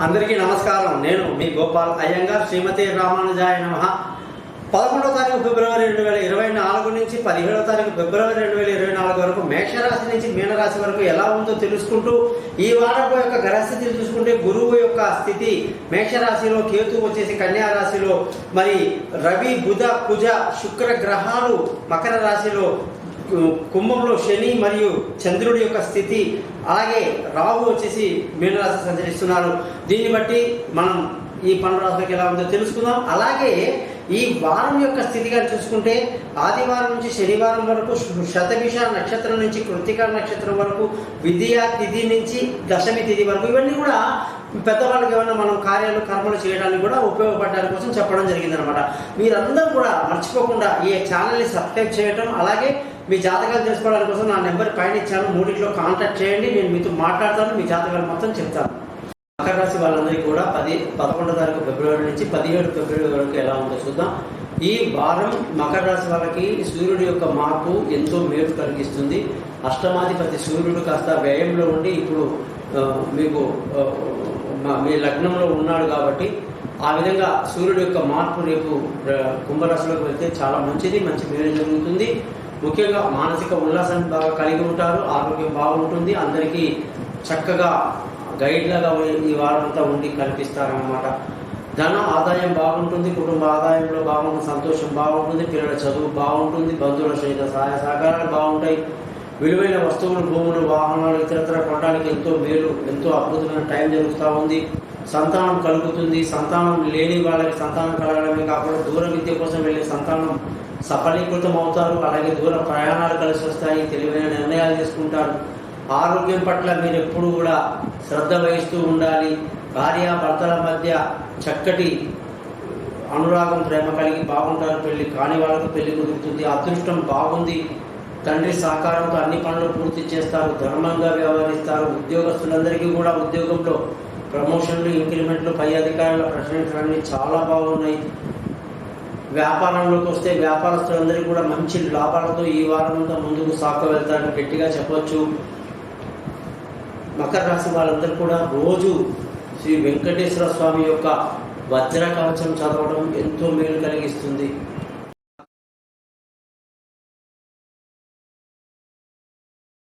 అందరికీ నమస్కారం. నేను మీ గోపాల్ అయ్యంగార్. శ్రీమతి రామానుజాయ నమః. 11వ తారీఖు ఫిబ్రవరి 2024 నుంచి 17వ తారీఖు ఫిబ్రవరి 2024 వరకు మేషరాశి నుంచి మీనరాశి వరకు ఎలా ఉందో తెలుసుకుంటూ ఈ వారపు యొక్క గ్రహస్థితిని చూసుకుంటే గురువు యొక్క స్థితి మేషరాశిలో, కేతు వచ్చేసి కన్యా రాశిలో, మరి రవి, బుధ, కుజ, శుక్ర గ్రహాలు మకర రాశిలో, కుంభంలో శని మరియు చంద్రుడి యొక్క స్థితి, అలాగే రాహు వచ్చేసి మీనరాశి సంచరిస్తున్నారు. దీన్ని బట్టి మనం ఈ 12 రాశులకు ఎలా ఉందో తెలుసుకుందాం. అలాగే ఈ వారం యొక్క స్థితిగా చూసుకుంటే ఆదివారం నుంచి శనివారం వరకు శతభిష నక్షత్రం నుంచి కృత్తికా నక్షత్రం వరకు, విద్యా తిథి నుంచి దశమి తిథి వరకు, ఇవన్నీ కూడా పెద్దవాళ్ళకి ఏమైనా మనం కార్యాలు కర్మలు చేయడానికి కూడా ఉపయోగపడడానికి కోసం చెప్పడం జరిగిందనమాట. మీరందరూ కూడా మర్చిపోకుండా ఈ ఛానల్ని సబ్స్క్రైబ్ చేయటం, అలాగే మీ జాతకాలు తెలుసుకోవడానికి కోసం నా నెంబర్ పైన ఇచ్చాను, 3 కాంటాక్ట్ చేయండి. నేను మీతో మాట్లాడతాను, మీ జాతకాలు మొత్తం చెప్తాను. మకర రాశి వాళ్ళందరికీ కూడా 11వ తారీఖు ఫిబ్రవరి నుంచి 17 ఫిబ్రవరి వరకు ఎలా ఉందో చూద్దాం. ఈ వారం మకర రాశి వాళ్ళకి సూర్యుడి యొక్క మార్పు ఎంతో మేలు కలిగిస్తుంది. అష్టమాధిపతి సూర్యుడు కాస్త వ్యయంలో ఉండి ఇప్పుడు మీకు మీ లగ్నంలో ఉన్నాడు కాబట్టి ఆ విధంగా సూర్యుడి యొక్క మార్పు రేపు కుంభరాశిలోకి వెళ్తే చాలా మంచిది, మంచి మేలు జరుగుతుంది. ముఖ్యంగా మానసిక ఉల్లాసాన్ని బాగా కలిగి ఉంటారు, ఆరోగ్యం బాగుంటుంది, అందరికీ చక్కగా గైడ్ లాగా ఈ వారం అంతా ఉండి కనిపిస్తారన్నమాట. ధన ఆదాయం బాగుంటుంది, కుటుంబ ఆదాయంలో బాగుంటుంది, సంతోషం బాగుంటుంది, పిల్లల చదువు బాగుంటుంది, బంధువుల సహిత సహాయ సహకారాలు బాగుంటాయి. విలువైన వస్తువులు, భూములు, వాహనాలు ఇతరత్ర కొనడానికి ఎంతో మేలు, ఎంతో అద్భుతమైన టైం జరుగుతూ ఉంది. సంతానం కలుగుతుంది. సంతానం లేని వాళ్ళకి సంతానం కలగడమే కాకుండా దూర విద్య కోసం వెళ్ళే సంతానం సఫలీకృతం అవుతారు. అలాగే దూర ప్రయాణాలు కలిసి వస్తాయి, తెలివైన నిర్ణయాలు తీసుకుంటారు. ఆరోగ్యం పట్ల మీరు ఎప్పుడు కూడా శ్రద్ధ వహిస్తూ ఉండాలి. భార్యాభర్తల మధ్య చక్కటి అనురాగం, ప్రేమ కలిగి బాగుంటారు. పెళ్లి కాని వాళ్ళకు పెళ్లి కుదురుతుంది. అదృష్టం బాగుంది. తండ్రి సహకారంతో అన్ని పనులు పూర్తి చేస్తారు. ధర్మంగా వ్యవహరిస్తారు. ఉద్యోగస్తులందరికీ కూడా ఉద్యోగంలో ప్రమోషన్లు, ఇంక్రిమెంట్లు, పై అధికారుల ప్రశ్నలన్నీ చాలా బాగున్నాయి. వ్యాపారంలోకి వస్తే వ్యాపారస్తులందరికీ కూడా మంచి లాభాలతో ఈ వారం అంతా ముందుకు సాగు వెళ్తారని గట్టిగా చెప్పొచ్చు. మకర రాశి వాళ్ళందరూ కూడా రోజు శ్రీ వెంకటేశ్వర స్వామి యొక్క వజ్ర కవచం చదవడం ఎంతో మేలు కలిగిస్తుంది.